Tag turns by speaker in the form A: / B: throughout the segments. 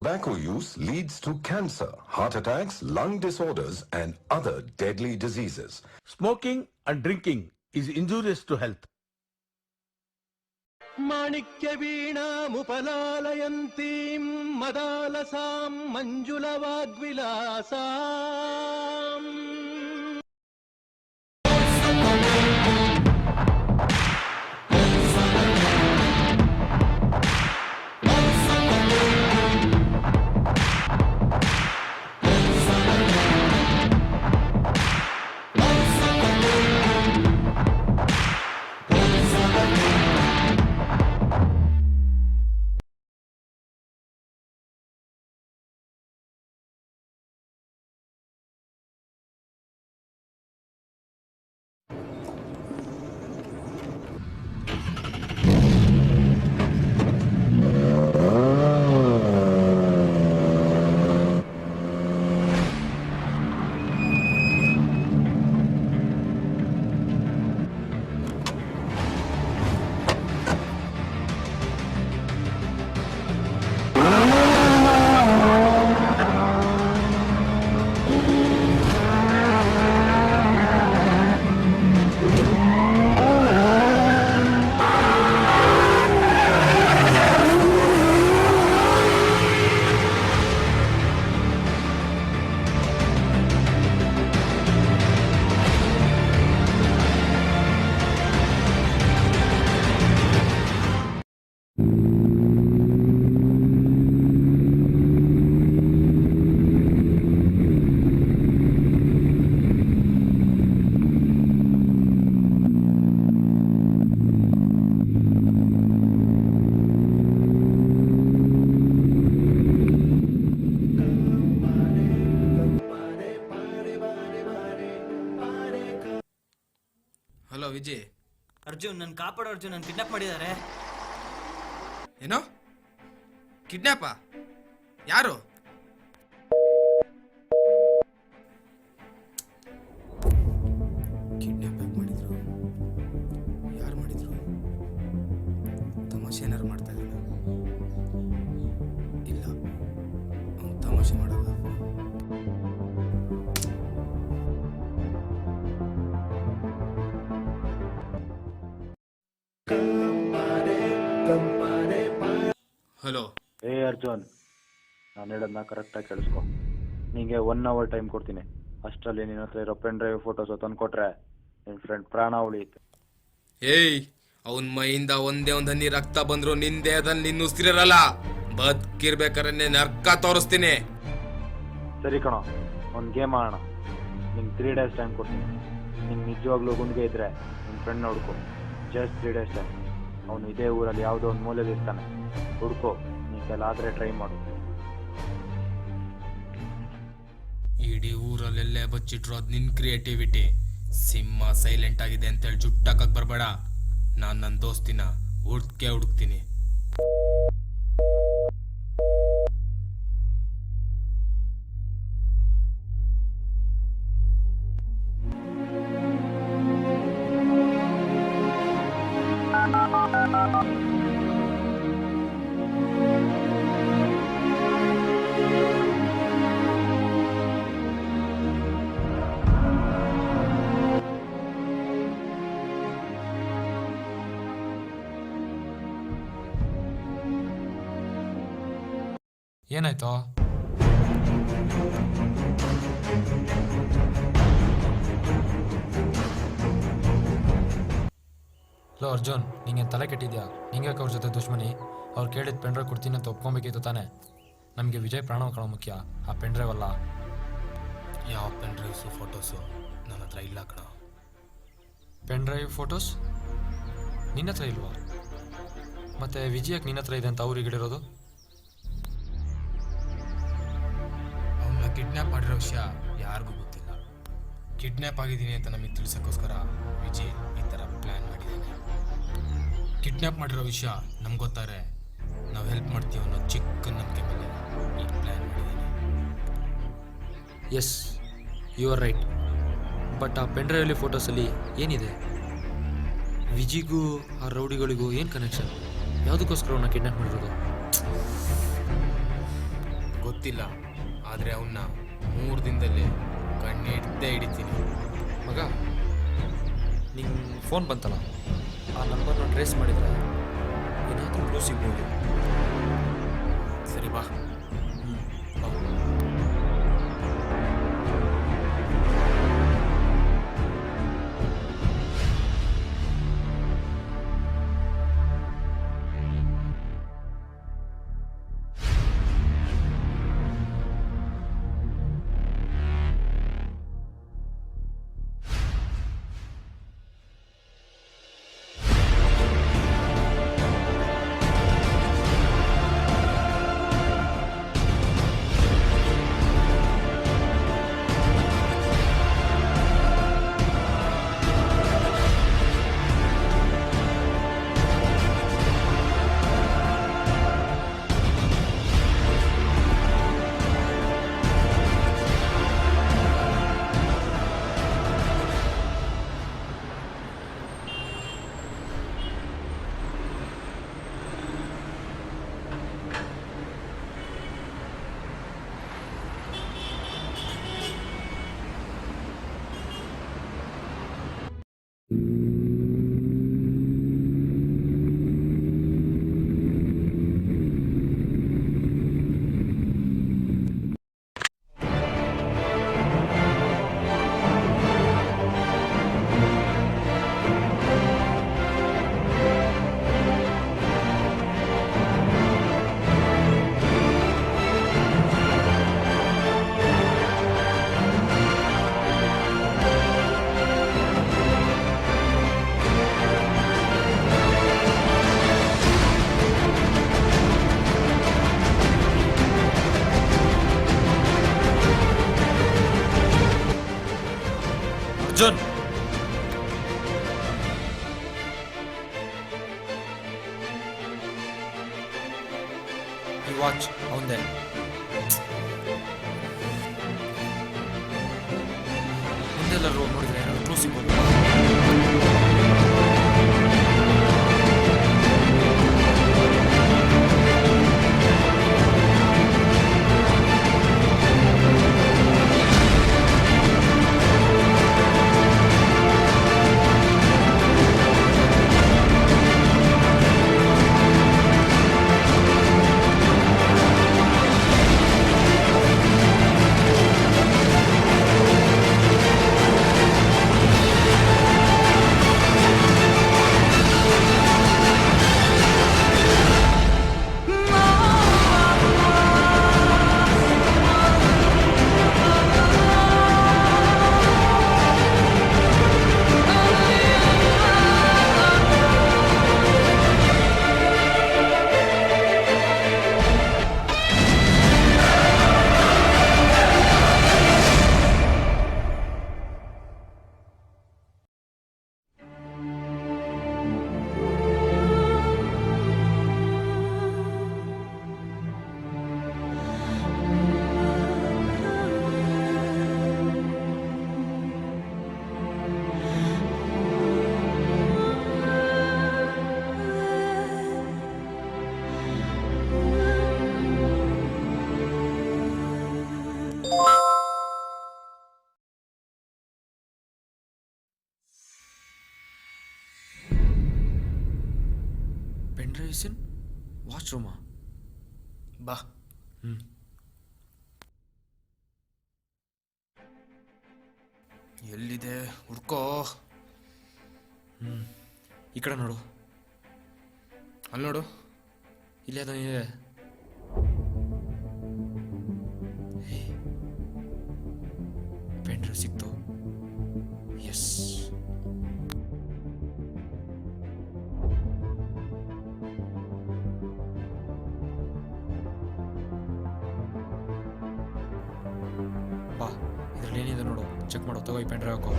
A: Tobacco use leads to cancer, heart attacks, lung disorders, and other deadly diseases.
B: Smoking and drinking is injurious to health.
C: ಮಾಣಿಕ್ಯ ವೀಣಾಮುಪಲಾಲಯಂತೀಂ ಮದಾಲಸಾಂ ಮಂಜುಳವಾಗ್ವಿಲಾಸಾಂ
D: hello Vijay.
E: Arjun, ನನ್ನ ಕಾಪಾಡು ಅರ್ಜುನ್, ನನ್ನ kidnap ಮಾಡಿದ್ದಾರೆ.
D: ಏನೋ ಕಿಡ್ನಾಪಾ? ಯಾರು? Kidnap ಯಾಕೆ ಮಾಡಿದ್ರು? ಯಾರು ಮಾಡಿದ್ರು? ತಮಾಷೆ ಏನಾರು ಮಾಡ್ತಾ ಇದ್ದಾನೆ? ಇಲ್ಲ, ಅವ್ನು ತಮಾಷೆ ಮಾಡೋದು. ಹಲೋ.
F: ಅರ್ಜುನ್, ನಾನು ಹೇಳೋದನ್ನ ಕರೆಕ್ಟಾಗಿ ಕೇಳಿಸ್ಕೊ. ನಿಂಗೆ 1 hour ಟೈಮ್ ಕೊಡ್ತೀನಿ. ಅಷ್ಟರಲ್ಲಿ ನಿನ್ನ ಹತ್ರ ಇರೋ ಪೆನ್ ಡ್ರೈವ್ ಫೋಟೋಸ್ ತಂದ್ಕೊಟ್ರೆ ನಿನ್ನ ಫ್ರೆಂಡ್ ಪ್ರಾಣ ಉಳಿಯುತ್ತೆ.
D: ಏಯ್, ಅವನ ಮೈಯಿಂದ ಒಂದೇ ಒಂದು ಹನಿ ರಕ್ತ ಬಂದ್ರು ನಿನ್ ದೇಹದಲ್ಲಿ ನಿನ್ನ ಉಸಿರಿರಲ್ಲ. ಬದುಕಿರ್ಬೇಕಾದ್ರೆ ನರ್ಕ ತೋರಿಸ್ತೀನಿ.
F: ಸರಿ ಕಣೋ, ಒಂದು ಗೇಮ್ ಆಡೋಣ. ನಿಂಗೆ 3 days ಟೈಮ್ ಕೊಡ್ತೀನಿ. ನಿಂಗೆ ನಿಜವಾಗ್ಲೂ ಗುಂಡಿಗೆ ಇದ್ರೆ ನಿನ್ನ ಫ್ರೆಂಡ್ ನೋಡ್ಕೊ. Just 3 days time. ಅವನು ಇದೇ ಊರಲ್ಲಿ ಯಾವುದೋ ಒಂದು ಮೂಲೆಯಲ್ಲಿ ಇರ್ತಾನೆ. ಹುಡ್ಕೋ, ನೀನೆಲ್ಲಾದರೆ ಟ್ರೈ ಮಾಡು.
D: ಇಡೀ ಊರಲ್ಲೆಲ್ಲೇ ಬಚ್ಚಿಟ್ರು ಅದ್ ನಿನ್ ಕ್ರಿಯೇಟಿವಿಟಿ. ಸಿಂಹ ಸೈಲೆಂಟ್ ಆಗಿದೆ ಅಂತೇಳಿ ಜುಟ್ಟಾಕಕ್ ಬರ್ಬೇಡ. ನಾನ್ ನನ್ನ ದೋಸ್ತಿನ ಹುಡುಕ್ತೀನಿ.
G: ಏನಾಯ್ತು? ಹಲೋ ಅರ್ಜುನ್, ನಿಂಗೆ ತಲೆ ಕೆಟ್ಟಿದ್ಯಾ? ನಿಂಗೆ ಅವ್ರ ಜೊತೆ ದುಶ್ಮನಿ? ಅವ್ರು ಕೇಳಿದ ಪೆನ್ಡ್ರೈವ್ ಕೊಡ್ತೀನಿ ಅಂತ ಒಪ್ಕೊಬೇಕಿತ್ತು ತಾನೆ. ನಮಗೆ ವಿಜಯ್ ಪ್ರಾಣ ಕಣೋ ಮುಖ್ಯ, ಆ ಪೆನ್ಡ್ರೈವ್ ಅಲ್ಲ.
D: ಯಾವ ಪೆನ್ಡ್ರೈವ್ಸು ಫೋಟೋಸು ನನ್ನ ಹತ್ರ ಇಲ್ಲ ಕಣ.
G: ಪೆನ್ಡ್ರೈವ್ ಫೋಟೋಸ್ ನಿನ್ನ ಹತ್ರ ಇಲ್ವಾ? ಮತ್ತೆ ವಿಜಯಕ್ಕೆ ನಿನ್ನ ಹತ್ರ ಇದೆ ಅಂತ ಅವ್ರಿಗೆ ಹಿಡಿರೋದು?
D: ಅವನ್ನ ಕಿಡ್ನ್ಯಾಪ್ ಮಾಡಿರೋ ವಿಷಯ ಯಾರಿಗೂ ಗೊತ್ತಿಲ್ಲ. ಕಿಡ್ನ್ಯಾಪ್ ಆಗಿದ್ದೀನಿ ಅಂತ ನಮಗೆ ತಿಳಿಸೋಕ್ಕೋಸ್ಕರ ವಿಜಯ್ ಈ ಥರ ಪ್ಲ್ಯಾನ್ ಮಾಡಿದ್ದಾನೆ. ಕಿಡ್ನ್ಯಾಪ್ ಮಾಡಿರೋ ವಿಷಯ ನಮ್ಗೆ ಗೊತ್ತಾರೆ ನಾವು ಹೆಲ್ಪ್ ಮಾಡ್ತೀವಿ ಅನ್ನೋ ಚಿಕ್ಕ ನಂಬಿಕೆ ಮೇಲೆ ಈ ಪ್ಲ್ಯಾನ್ ಮಾಡಿದ್ದಾನೆ.
G: Yes, you are right. But ಆ ಪೆನ್ಡ್ರೈವಲ್ಲಿ ಫೋಟೋಸಲ್ಲಿ ಏನಿದೆ? ವಿಜಿಗೂ ಆ ರೌಡಿಗಳಿಗೂ ಏನು ಕನೆಕ್ಷನ್? ಯಾವುದಕ್ಕೋಸ್ಕರ ಅವನ್ನ ಕಿಡ್ನ್ಯಾಪ್ ಮಾಡಿರೋದು?
D: ಗೊತ್ತಿಲ್ಲ, ಆದರೆ ಅವನ್ನ 3 ದಿನದಲ್ಲಿ ಕಣ್ಣಿಡ್ದೇ ಹಿಡಿತೀನಿ.
G: ಮಗ, ನಿಂಗೆ ಫೋನ್ ಬಂತಲ್ಲ, ಆ ನಂಬರ್ನ ಟ್ರೇಸ್ ಮಾಡಿದರೆ ಏನಾದರೂ ಕ್ಲೂ ಸಿಗ್ಬೋದು.
D: ಸರಿ ಬಾ.
G: ಬಾ. ಅರ್ಜುನ್, ಈ ವಾಚ್ ಅವಂದೇ. ಮುಂದೆಲ್ಲರೂ ನೋಡಿದ್ರೆ ಏನಾದ್ರು ಕ್ಲೂ ಸಿಗ್ಬೋದು. ಪೆನ್ಡ್ರೈವ್ಸ್ ಇನ್ ವಾಶ್ರೂಮಾ?
D: ಬಾ. ಎಲ್ಲಿದೆ ಹುಡ್ಕೋ.
G: ಈ ಕಡೆ ನೋಡು.
D: ಅಲ್ಲಿ ನೋಡು.
G: ಇಲ್ಲೇ ಇದೆ. ಪೆನ್ಡ್ರೈವ್ ಸಿಕ್ತು. ಎಸ್. ಬಾ, ಇದರಲ್ಲಿ ಏನಿದೆ ನೋಡು, ಚೆಕ್ ಮಾಡು. ತಗೋ, ಈ ಪೆನ್ಡ್ರೈವ್ ಹಾಕೋ.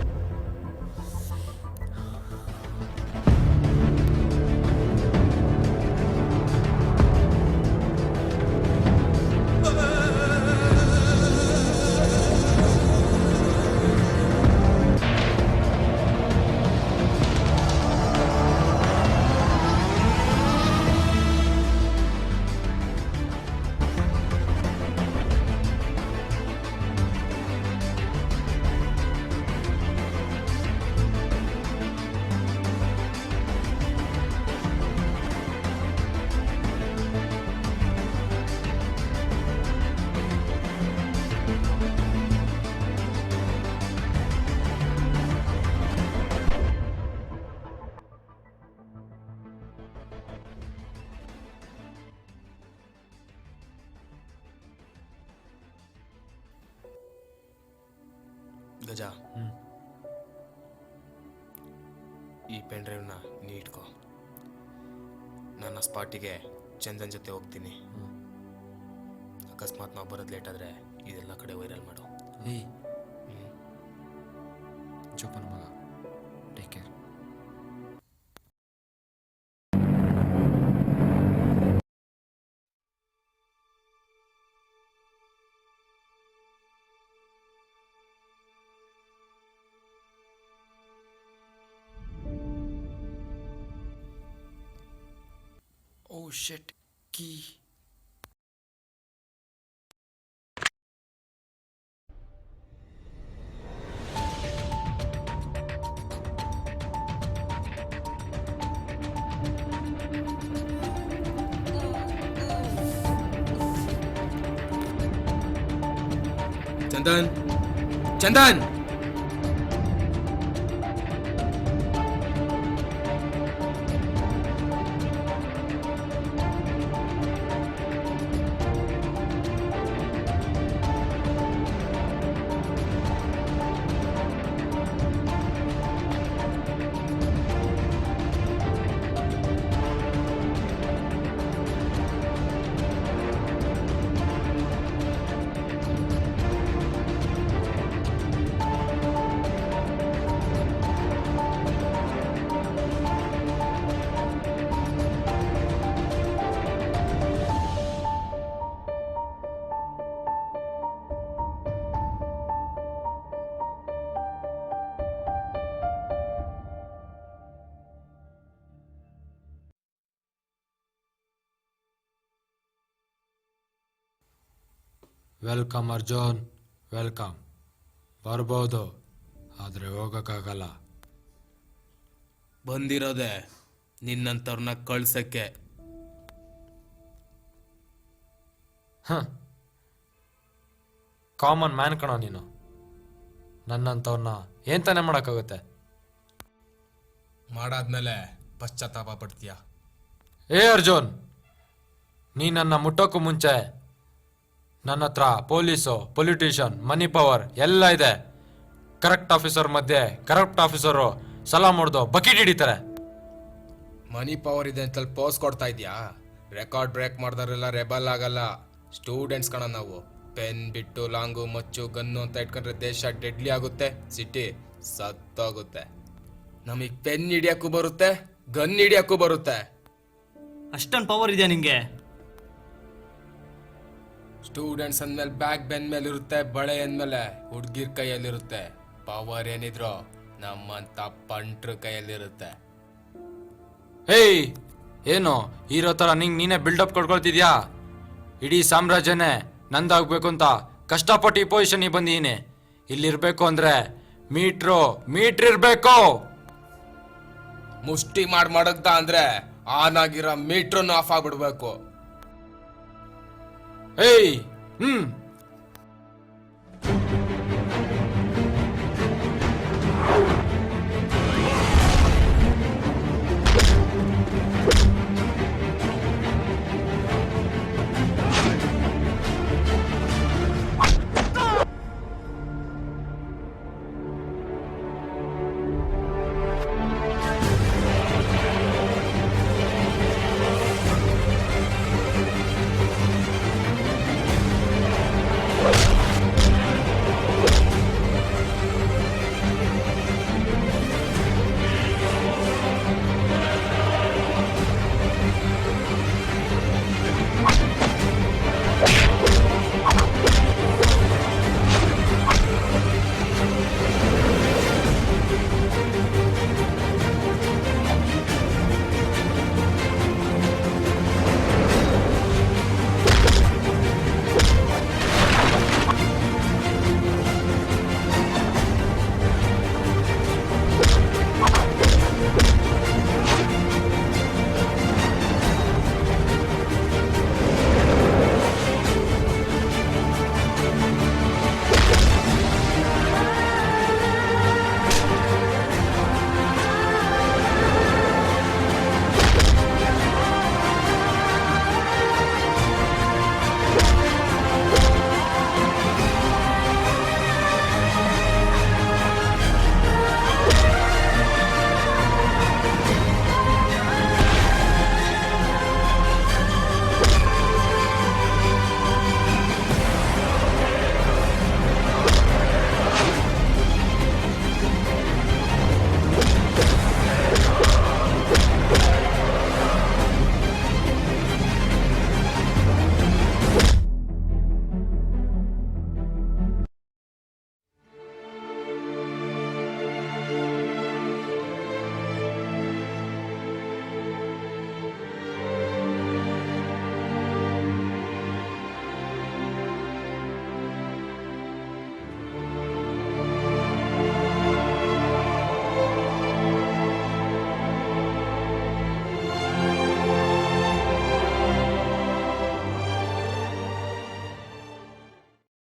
D: ಗಜ, ಈ ಪೆನ್ ಡ್ರೈವ್ನ ನೀ ಇಟ್ಕೋ. ನನ್ನ ಸ್ಪಾಟಿಗೆ ಚಂದನ್ ಜೊತೆ ಹೋಗ್ತೀನಿ. ಅಕಸ್ಮಾತ್ ನಾವು ಬರೋದು ಲೇಟ್ ಆದರೆ ಇದೆಲ್ಲ ಕಡೆ ವೈರಲ್ ಮಾಡು.
G: ಏಯ್ ಜೋಪನ್ ಮಗ, take care. Oh shit, key.
D: Chandan, Chandan,
G: welcome Arjun, welcome. ಬರ್ಬೋದು, ಆದರೆ ಹೋಗೋಕ್ಕಾಗಲ್ಲ.
D: ಬಂದಿರೋದೆ ನಿನ್ನಂಥವ್ರನ್ನ ಕಳ್ಸಕ್ಕೆ.
G: ಕಾಮನ್ ಮ್ಯಾನ್ ಕಣೋ ನೀನು. ನನ್ನಂಥವ್ರನ್ನ ಏನ್ ತಾನೇ ಮಾಡೋಕ್ಕಾಗುತ್ತೆ?
D: ಮಾಡಾದ್ಮೇಲೆ ಪಶ್ಚಾತ್ತಾಪ ಪಡ್ತೀಯ.
G: ಏ ಅರ್ಜುನ್, ನೀ ನನ್ನ ಮುಟ್ಟೋಕ್ಕೂ ಮುಂಚೆ ನನ್ನ ಹತ್ರ ಪೊಲೀಸು, ಪೊಲಿಟಿಷಿಯನ್, ಮನಿ ಪವರ್ ಎಲ್ಲ ಇದೆ. ಕರೆಕ್ಟ್ ಆಫೀಸರ್ ಮಧ್ಯೆ ಕರಪ್ಟ್ ಆಫೀಸರು ಸಲ ಮುಡ್ದು ಬಕೆಟ್ ಹಿಡಿತಾರೆ.
D: ಮನಿ ಪವರ್ ಇದೆ ಅಂತ ಪೋಸ್ ಕೊಡ್ತಾ ಇದೆಯಾ? ರೆಕಾರ್ಡ್ ಬ್ರೇಕ್ ಮಾಡಿದವರೆಲ್ಲ ರೆಬಲ್ ಆಗಲ್ಲ, ಸ್ಟೂಡೆಂಟ್ಸ್ ಕಣ ನಾವು. ಪೆನ್ ಬಿಟ್ಟು ಲಾಂಗು ಮಚ್ಚು ಗನ್ನು ಅಂತ ಇಟ್ಕೊಂಡ್ರೆ ದೇಶ ಡೆಡ್ಲಿ ಆಗುತ್ತೆ, ಸಿಟಿ ಸತ್ತೋಗುತ್ತೆ. ನಮಗೆ ಪೆನ್ ಹಿಡಿಯಕ್ಕೂ ಬರುತ್ತೆ, ಗನ್ ಹಿಡಿಯಕ್ಕೂ ಬರುತ್ತೆ.
E: ಅಷ್ಟೊಂದು ಪವರ್ ಇದೆಯಾ ನಿಂಗೆ?
D: ಸ್ಟೂಡೆಂಟ್ಸ್ ಅಂದ್ಮೇಲೆ ಬ್ಯಾಗ್ ಬೆನ್ ಮೇಲೆ ಇರುತ್ತೆ, ಬಳೆ ಅಂದ್ಮೇಲೆ ಹುಡ್ಗಿರ್ ಕೈಯಲ್ಲಿರುತ್ತೆ. ಪವರ್ ಏನಿದ್ರು ನಮ್ಮಂತ ಪಂಟ್ರ ಕೈಯಲ್ಲಿರುತ್ತೆ.
G: ಏಯ್, ಏನು ಹೀರೋ ಥರ ನೀನೇ ಬಿಲ್ಡಪ್ ಕೊಡ್ಕೊಳ್ತಿದ್ಯಾ? ಇಡೀ ಸಾಮ್ರಾಜ್ಯನೇ ನಂದಾಗಬೇಕು ಅಂತ ಕಷ್ಟಪಟ್ಟು ಈ ಪೊಸಿಷನ್ಗೆ ಬಂದಿದ್ದೀನಿ. ಇಲ್ಲಿರ್ಬೇಕು ಅಂದ್ರೆ ಮೀಟ್ರ್ ಇರ್ಬೇಕು.
D: ಮುಷ್ಟಿ ಮಡಗ್ದ ಅಂದ್ರೆ ಆನ್ ಆಗಿರೋ ಮೀಟ್ರನ್ನು ಆಫ್ ಆಗ್ಬಿಡ್ಬೇಕು.
G: ಏಯ್